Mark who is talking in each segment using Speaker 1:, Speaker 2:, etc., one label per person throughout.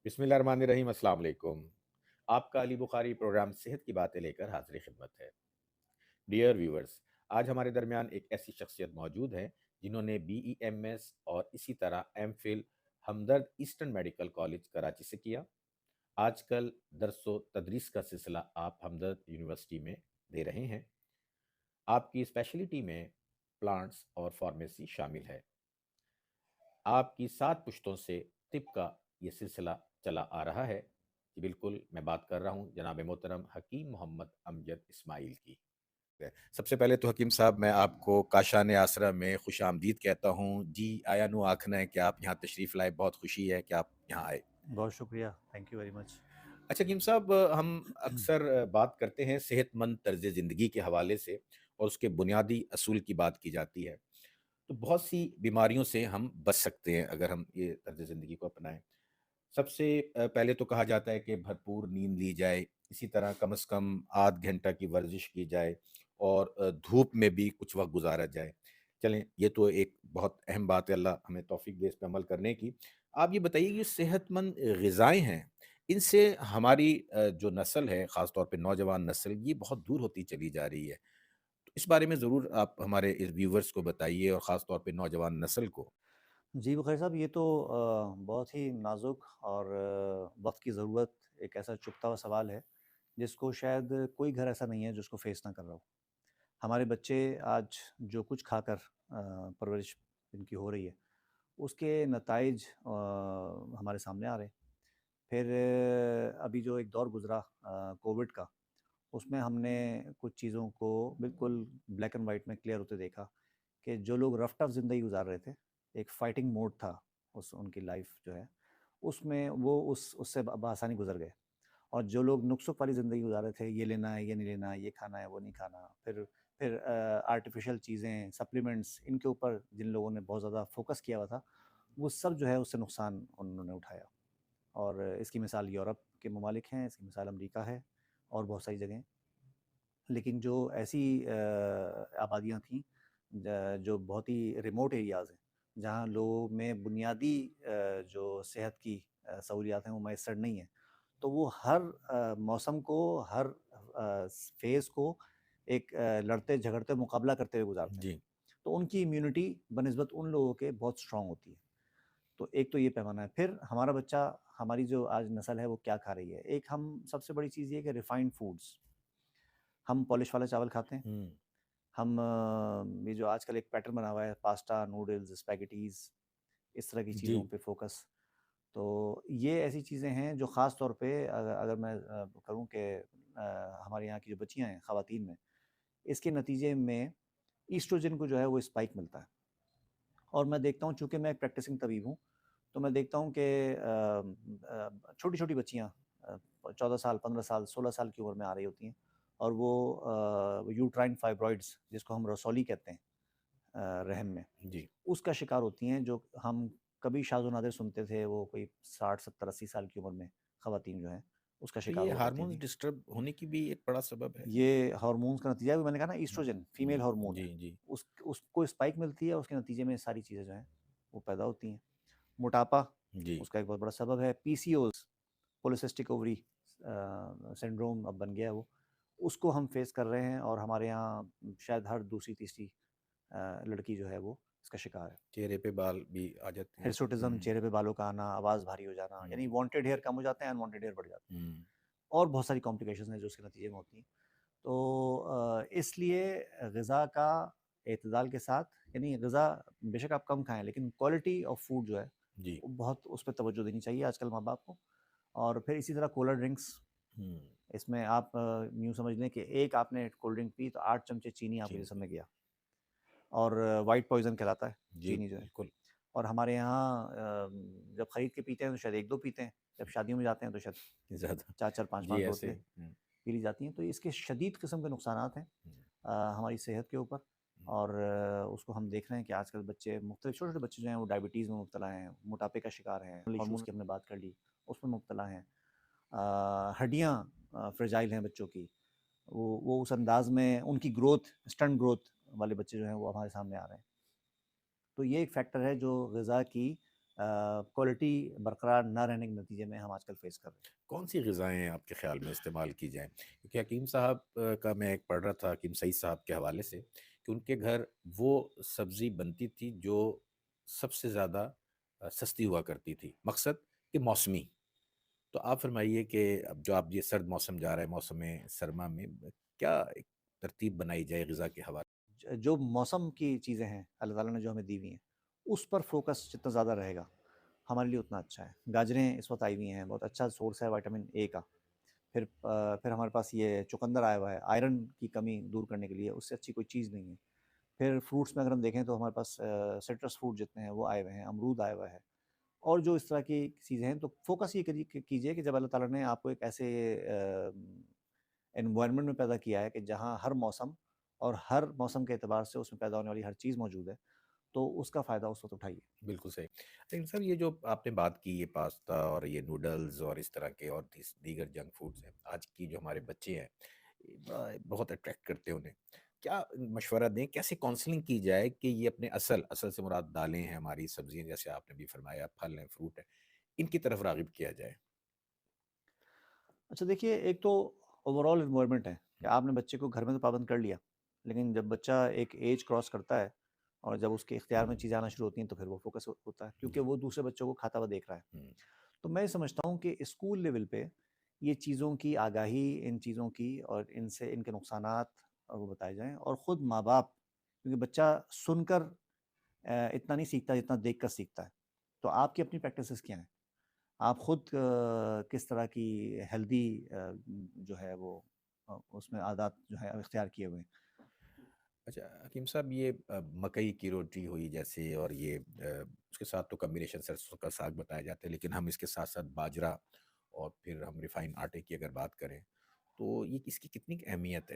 Speaker 1: بسم اللہ الرحمن الرحیم، السلام علیکم۔ آپ کا علی بخاری پروگرام صحت کی باتیں لے کر حاضر خدمت ہے۔ ڈیئر ویورز، آج ہمارے درمیان ایک ایسی شخصیت موجود ہے جنہوں نے بی ای ایم ایس اور اسی طرح ایم فل ہمدرد ایسٹرن میڈیکل کالج کراچی سے کیا۔ آج کل درس و تدریس کا سلسلہ آپ ہمدرد یونیورسٹی میں دے رہے ہیں۔ آپ کی اسپیشلٹی میں پلانٹس اور فارمیسی شامل ہے۔ آپ کی 7 پشتوں سے طب کا یہ سلسلہ چلا آ رہا ہے۔ جی بالکل، میں بات کر رہا ہوں جناب محترم حکیم محمد امجد اسماعیل کی۔ سب سے پہلے تو حکیم صاحب، میں آپ کو کاشان آسرا میں خوش آمدید کہتا ہوں۔ جی آیا نو آکھنا ہے کہ آپ یہاں تشریف لائے، بہت خوشی ہے کہ آپ یہاں آئے۔
Speaker 2: بہت شکریہ، تھینک یو ویری مچ۔
Speaker 1: اچھا حکیم صاحب، ہم اکثر بات کرتے ہیں صحت مند طرز زندگی کے حوالے سے، اور اس کے بنیادی اصول کی بات کی جاتی ہے۔ تو بہت سی بیماریوں سے ہم بچ سکتے ہیں اگر ہم یہ طرز زندگی کو اپنائیں۔ سب سے پہلے تو کہا جاتا ہے کہ بھرپور نیند لی جائے، اسی طرح کم از کم آدھ گھنٹہ کی ورزش کی جائے، اور دھوپ میں بھی کچھ وقت گزارا جائے۔ چلیں، یہ تو ایک بہت اہم بات ہے، اللہ ہمیں توفیق دے اس پہ عمل کرنے کی۔ آپ یہ بتائیے کہ صحت مند غذائیں ہیں، ان سے ہماری جو نسل ہے، خاص طور پہ نوجوان نسل، یہ بہت دور ہوتی چلی جا رہی ہے۔ تو اس بارے میں ضرور آپ ہمارے اس ویورز کو بتائیے، اور خاص طور پہ نوجوان نسل کو۔
Speaker 2: جی بخیر صاحب، یہ تو بہت ہی نازک اور وقت کی ضرورت ایک ایسا چکتا ہوا سوال ہے جس کو شاید کوئی گھر ایسا نہیں ہے جو اس کو فیس نہ کر رہا ہو۔ ہمارے بچے آج جو کچھ کھا کر پرورش ان کی ہو رہی ہے، اس کے نتائج ہمارے سامنے آ رہے ہیں۔ پھر ابھی جو ایک دور گزرا کووڈ کا، اس میں ہم نے کچھ چیزوں کو بالکل بلیک اینڈ وائٹ میں کلیئر ہوتے دیکھا کہ جو لوگ رف ٹف زندگی گزار رہے تھے، ایک فائٹنگ موڈ تھا ان کی لائف جو ہے، اس میں وہ اس سے بآسانی گزر گئے۔ اور جو لوگ نقص والی زندگی گزار رہے تھے، یہ لینا ہے، یہ نہیں لینا، یہ کھانا ہے، وہ نہیں کھانا، پھر آرٹیفیشل چیزیں، سپلیمنٹس، ان کے اوپر جن لوگوں نے بہت زیادہ فوکس کیا ہوا تھا، وہ سب جو ہے اس سے نقصان انہوں نے اٹھایا۔ اور اس کی مثال یورپ کے ممالک ہیں، اس کی مثال امریکہ ہے، اور بہت ساری جگہیں۔ لیکن جو ایسی آبادیاں تھیں جو بہت ہی ریموٹ ایریاز ہیں، جہاں لوگوں میں بنیادی جو صحت کی سہولیات ہیں وہ میسر نہیں ہیں، تو وہ ہر موسم کو، ہر فیز کو ایک لڑتے جھگڑتے مقابلہ کرتے ہوئے گزارتے ہیں۔
Speaker 1: جی
Speaker 2: تو ان کی امیونٹی بنسبت ان لوگوں کے بہت اسٹرانگ ہوتی ہے۔ تو ایک تو یہ پیمانہ ہے۔ پھر ہمارا بچہ، ہماری جو آج نسل ہے، وہ کیا کھا رہی ہے؟ ایک ہم سب سے بڑی چیز یہ ہے کہ ریفائنڈ فوڈز، ہم پالش والا چاول کھاتے ہیں۔
Speaker 1: ہوں
Speaker 2: ہم یہ جو آج کل ایک پیٹرن بنا ہوا ہے، پاستا، نوڈلز، اسپیگیٹیز، اس طرح کی
Speaker 1: جی
Speaker 2: چیزوں پہ فوکس۔ تو یہ ایسی چیزیں ہیں جو خاص طور پہ اگر میں کروں کہ ہمارے یہاں کی جو بچیاں ہیں خواتین میں، اس کے نتیجے میں ایسٹروجن کو جو ہے وہ اسپائک ملتا ہے۔ اور میں دیکھتا ہوں، چونکہ میں ایک پریکٹسنگ طبیب ہوں، تو میں دیکھتا ہوں کہ چھوٹی چھوٹی بچیاں 14 سال، 15 سال، 16 سال کی عمر میں آ رہی ہوتی ہیں، اور وہ یوٹرائن فائبرائڈز، جس کو ہم رسولی کہتے ہیں رحم میں،
Speaker 1: جی
Speaker 2: اس کا شکار ہوتی ہیں، جو ہم کبھی شاذ و نادر سنتے تھے وہ کوئی 60، 70، 80 سال کی عمر میں خواتین جو ہیں اس کا
Speaker 1: تو
Speaker 2: شکار
Speaker 1: یہ
Speaker 2: ہوا کرتی
Speaker 1: ہارمونز
Speaker 2: تھیں۔
Speaker 1: ڈسٹرب ہونے کی بھی ایک بڑا سبب ہے۔
Speaker 2: یہ ہارمونز کا نتیجہ ہے، میں نے کہا نا، ایسٹروجن فیمیل ہارمون ہے،
Speaker 1: جی جی
Speaker 2: اس کو اسپائک ملتی ہے، اس کے نتیجے میں ساری چیزیں جو ہیں وہ پیدا ہوتی ہیں۔ موٹاپا
Speaker 1: جی
Speaker 2: اس کا ایک بہت بڑا سبب ہے۔ پی سی اوز، پولیسسٹک اووری سنڈروم اب بن گیا ہے وہ، اس کو ہم فیس کر رہے ہیں، اور ہمارے یہاں شاید ہر دوسری تیسری لڑکی جو ہے وہ اس کا شکار ہے۔
Speaker 1: چہرے پہ بال بھی آ جاتے ہیں۔
Speaker 2: ہرسوٹزم، چہرے پہ بالوں کا آنا، آواز بھاری ہو جانا،
Speaker 1: ہوں
Speaker 2: یعنی وانٹیڈ ہیئر کم ہو جاتے ہیں، ان وانٹیڈ ہیئر بڑھ جاتے ہیں،
Speaker 1: ہوں
Speaker 2: اور بہت ساری کمپلیکیشنز ہیں جو اس کے نتیجے میں ہوتی ہیں۔ تو اس لیے غذا کا اعتدال کے ساتھ، یعنی غذا بے شک آپ کم کھائیں، لیکن کوالٹی آف فوڈ جو ہے
Speaker 1: جی
Speaker 2: وہ بہت اس پہ توجہ دینی چاہیے آج کل ماں باپ کو۔ اور پھر اسی طرح کولر ڈرنکس،
Speaker 1: ہوں
Speaker 2: اس میں آپ یوں سمجھ لیں کہ ایک آپ نے کولڈ ڈرنک پی تو 8 چمچے چینی آپ کے
Speaker 1: چین
Speaker 2: جسم میں گیا، اور وائٹ پوائزن کہلاتا ہے
Speaker 1: جی
Speaker 2: چینی جو ہے۔
Speaker 1: بالکل
Speaker 2: اور ہمارے یہاں جب خرید کے پیتے ہیں تو شاید ایک دو پیتے ہیں، جب شادیوں میں جاتے ہیں تو شاید
Speaker 1: زیادہ
Speaker 2: 4 4 5
Speaker 1: جی
Speaker 2: 5
Speaker 1: ایسے
Speaker 2: بوتلیں پی لی جاتی ہیں۔ تو اس کے شدید قسم کے نقصانات ہیں ہماری صحت کے اوپر۔ اور اس کو ہم دیکھ رہے ہیں کہ آج کل بچے، مختلف چھوٹے چھوٹے بچے جو ہیں وہ ڈائبٹیز میں مبتلا ہیں، موٹاپے کا شکار ہیں، ہارمون کی ہم نے بات کر لی، اس میں مبتلا ہیں۔ ہڈیاں فریجائل ہیں بچوں کی، وہ اس انداز میں ان کی گروتھ، اسٹنٹ گروتھ والے بچے جو ہیں وہ ہمارے سامنے آ رہے ہیں۔ تو یہ ایک فیکٹر ہے جو غذا کی کوالٹی برقرار نہ رہنے کے نتیجے میں ہم آج کل فیس کر رہے ہیں۔
Speaker 1: کون سی غذائیں آپ کے خیال میں استعمال کی جائیں؟ کیونکہ حکیم صاحب کا میں ایک پڑھ رہا تھا حکیم سعید صاحب کے حوالے سے کہ ان کے گھر وہ سبزی بنتی تھی جو سب سے زیادہ سستی ہوا کرتی تھی، مقصد کہ موسمی۔ تو آپ فرمائیے کہ اب جو آپ یہ سرد موسم جا رہا ہے، موسم سرما میں کیا ایک ترتیب بنائی جائے غذا کے حوالے؟
Speaker 2: جو موسم کی چیزیں ہیں اللہ تعالیٰ نے جو ہمیں دی ہوئی ہیں اس پر فوکس جتنا زیادہ رہے گا ہمارے لیے اتنا اچھا ہے۔ گاجریں اس وقت آئی ہوئی ہیں، بہت اچھا سورس ہے وائٹامن اے کا۔ پھر ہمارے پاس یہ چقندر آیا ہوا ہے، آئرن کی کمی دور کرنے کے لیے، اس سے اچھی کوئی چیز نہیں ہے۔ پھر فروٹس میں اگر ہم دیکھیں تو ہمارے پاس سٹرس فروٹ جتنے ہیں وہ آئے ہوئے ہیں، امرود آیا ہوا ہے، اور جو اس طرح کی چیزیں ہیں۔ تو فوکس یہ کیجئے کہ جب اللہ تعالیٰ نے آپ کو ایک ایسے انوائرمنٹ میں پیدا کیا ہے کہ جہاں ہر موسم اور ہر موسم کے اعتبار سے اس میں پیدا ہونے والی ہر چیز موجود ہے، تو اس کا فائدہ اس وقت اٹھائیے۔
Speaker 1: بالکل صحیح۔ لیکن سر یہ جو آپ نے بات کی، یہ پاستا اور یہ نوڈلز اور اس طرح کے اور دیگر جنک فوڈز ہیں، آج کی جو ہمارے بچے ہیں بہت اٹریکٹ کرتے ہیں انہیں، کیا مشورہ دیں، کیسے کاؤنسلنگ کی جائے کہ یہ اپنے اصل سے مراد دالیں ہیں، ہماری سبزیاں جیسے آپ نے بھی فرمایا، پھل ہیں، فروٹ ہیں، ان کی طرف راغب کیا جائے؟
Speaker 2: اچھا دیکھیے، ایک تو اوور آل انوائرمنٹ ہے کہ آپ نے بچے کو گھر میں تو پابند کر لیا، لیکن جب بچہ ایک ایج کراس کرتا ہے اور جب اس کے اختیار میں چیزیں آنا شروع ہوتی ہیں تو پھر وہ فوکس ہوتا ہے، کیونکہ
Speaker 1: جی۔
Speaker 2: وہ دوسرے بچوں کو کھاتا ہوا دیکھ رہا ہے۔
Speaker 1: ہوں۔
Speaker 2: تو میں سمجھتا ہوں کہ اسکول لیول پہ یہ چیزوں کی آگاہی، ان چیزوں کی اور ان سے ان کے نقصانات وہ بتائے جائیں، اور خود ماں باپ، کیونکہ بچہ سن کر اتنا نہیں سیکھتا جتنا دیکھ کر سیکھتا ہے۔ تو آپ کی اپنی پریکٹسز کیا ہیں؟ آپ خود کس طرح کی ہیلدی جو ہے وہ اس میں عادات جو ہے اختیار کیے ہوئے ہیں؟
Speaker 1: اچھا حکیم صاحب، یہ مکئی کی روٹی ہوئی جیسے، اور یہ اس کے ساتھ تو کمبینیشن سرسوں کا ساگ بتایا جاتا ہے، لیکن ہم اس کے ساتھ ساتھ باجرا اور پھر ہم ریفائن آٹے کی اگر بات کریں تو یہ اس کی کتنی اہمیت ہے؟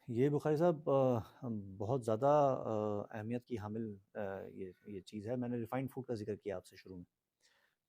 Speaker 2: یہ بخاری صاحب بہت زیادہ اہمیت کی حامل یہ چیز ہے۔ میں نے ریفائنڈ فوڈ کا ذکر کیا آپ سے شروع میں۔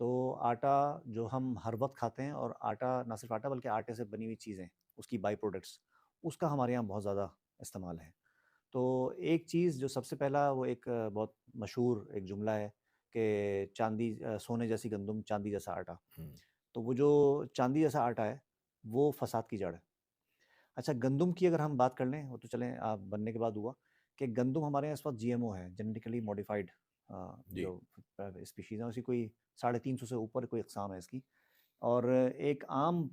Speaker 2: تو آٹا جو ہم ہر وقت کھاتے ہیں، اور آٹا نہ صرف آٹا بلکہ آٹے سے بنی ہوئی چیزیں، اس کی بائی پروڈکٹس، اس کا ہمارے یہاں بہت زیادہ استعمال ہے۔ تو ایک چیز جو سب سے پہلا، وہ ایک بہت مشہور ایک جملہ ہے کہ چاندی سونے جیسی گندم، چاندی جیسا آٹا۔
Speaker 1: ہوں۔
Speaker 2: تو وہ جو چاندی جیسا آٹا ہے وہ فساد کی جڑ ہے۔ اچھا، گندم کی اگر ہم بات کر لیں، وہ تو چلیں آپ بننے کے بعد ہوا کہ گندم ہمارے یہاں اس وقت جی ایم او ہے، جینیٹیکلی موڈیفائڈ
Speaker 1: جی۔
Speaker 2: جو اسپیشیز ہیں، اسی کوئی 350 سے اوپر کوئی اقسام ہے اس کی۔ اور ایک عام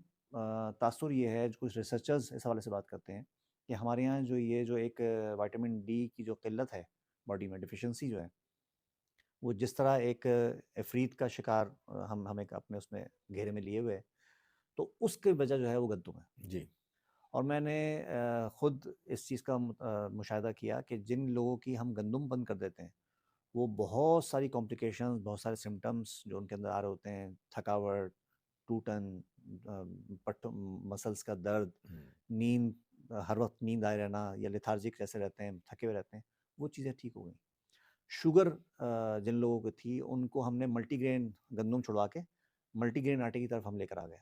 Speaker 2: تاثر یہ ہے، جو کچھ ریسرچرز اس حوالے سے بات کرتے ہیں کہ ہمارے یہاں جو یہ جو ایک وائٹامن ڈی کی جو قلت ہے باڈی میں، ڈیفیشنسی جو ہے، وہ جس طرح ایک عفریت کا شکار ہم ایک اپنے اس میں گھیرے میں لیے ہوئے ہیں، تو اس کی وجہ جو ہے وہ گندم ہے۔
Speaker 1: جی۔
Speaker 2: اور میں نے خود اس چیز کا مشاہدہ کیا کہ جن لوگوں کی ہم گندم بند کر دیتے ہیں، وہ بہت ساری کمپلیکیشنز، بہت سارے سمٹمز جو ان کے اندر آ رہے ہوتے ہیں، تھکاوٹ، ٹوٹن، مسلس کا درد،
Speaker 1: ہوں۔
Speaker 2: نیند، ہر وقت نیند آئے رہنا یا لیتھارجک جیسے رہتے ہیں، تھکے ہوئے رہتے ہیں، وہ چیزیں ٹھیک ہو گئیں۔ شوگر جن لوگوں کو تھی، ان کو ہم نے ملٹی گرین گندم چھڑوا کے ملٹی گرین آٹے کی طرف ہم لے کر آ گئے،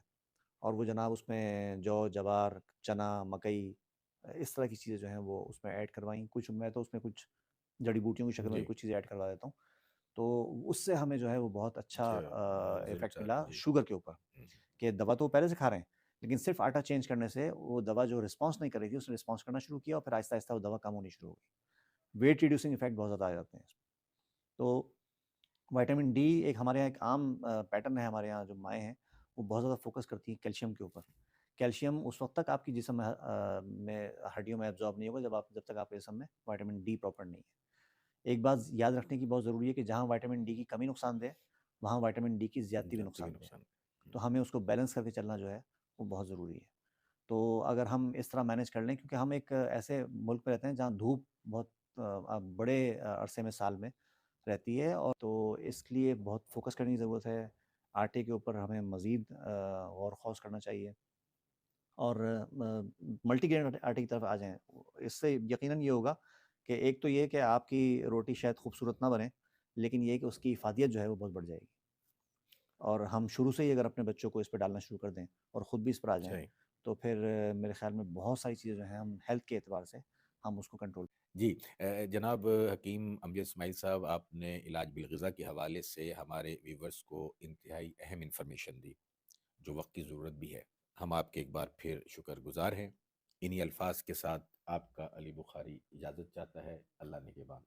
Speaker 2: اور وہ جناب اس میں جو، جوار، چنا، مکئی، اس طرح کی چیزیں جو ہیں وہ اس میں ایڈ کروائیں۔ کچھ میں تو اس میں کچھ جڑی بوٹیوں کی شکل میں
Speaker 1: جی۔
Speaker 2: بھی کچھ چیزیں ایڈ کروا دیتا ہوں، تو اس سے ہمیں جو ہے وہ بہت اچھا
Speaker 1: اچھا
Speaker 2: افیکٹ
Speaker 1: رزلٹس آ رہے
Speaker 2: ملا
Speaker 1: ہیں۔ جی۔
Speaker 2: شوگر کے اوپر،
Speaker 1: ہوں۔
Speaker 2: کہ دوا تو وہ پہلے سے کھا رہے ہیں، لیکن صرف آٹا چینج کرنے سے وہ دوا جو رسپانس نہیں کر رہی تھی، اس نے رسپانس کرنا شروع کیا، اور پھر آہستہ آہستہ وہ دوا کم ہونی شروع ہو گئی۔ ویٹ ریڈیوسنگ افیکٹ بہت زیادہ آ جاتے ہیں اس میں۔ تو وائٹامن ڈی ایک ہمارے یہاں ایک عام پیٹرن ہے، ہمارے یہاں جو مائیں ہیں وہ بہت زیادہ فوکس کرتی ہیں کیلشیم کے اوپر۔ کیلشیم اس وقت تک آپ کی جسم میں ہڈیوں میں ایبزارب نہیں ہوگا جب تک آپ کے جسم میں وائٹامن ڈی پراپر نہیں ہے۔ ایک بات یاد رکھنے کی بہت ضروری ہے کہ جہاں وائٹامن ڈی کی کمی نقصان دہ، وہاں وائٹامن ڈی کی زیادتی بھی
Speaker 1: جاتی بھی
Speaker 2: نقصان دہ۔
Speaker 1: نقصان۔
Speaker 2: تو ہمیں اس کو بیلنس کر کے چلنا جو ہے وہ بہت ضروری ہے۔ تو اگر ہم اس طرح مینیج کر لیں، کیونکہ ہم ایک ایسے ملک میں رہتے ہیں جہاں دھوپ بہت بڑے عرصے میں سال میں رہتی ہے، اور تو اس لیے بہت فوکس کرنے کی ضرورت ہے۔ آٹے کے اوپر ہمیں مزید غور خوض کرنا چاہیے، اور ملٹی گرین آٹے کی طرف آ جائیں۔ اس سے یقیناً یہ ہوگا کہ ایک تو یہ کہ آپ کی روٹی شاید خوبصورت نہ بنے، لیکن یہ کہ اس کی افادیت جو ہے وہ بہت بڑھ جائے گی، اور ہم شروع سے ہی اگر اپنے بچوں کو اس پہ ڈالنا شروع کر دیں اور خود بھی اس پر آ جائیں،
Speaker 1: صحیح۔
Speaker 2: تو پھر میرے خیال میں بہت ساری چیزیں جو ہیں ہم ہیلتھ کے اعتبار سے ہم اس کو کنٹرول
Speaker 1: جی جناب حکیم امجد اسماعیل صاحب، آپ نے علاج بالغذا کے حوالے سے ہمارے ویورز کو انتہائی اہم انفارمیشن دی، جو وقت کی ضرورت بھی ہے۔ ہم آپ کے ایک بار پھر شکر گزار ہیں۔ انہی الفاظ کے ساتھ آپ کا علی بخاری اجازت چاہتا ہے۔ اللہ نگہبان۔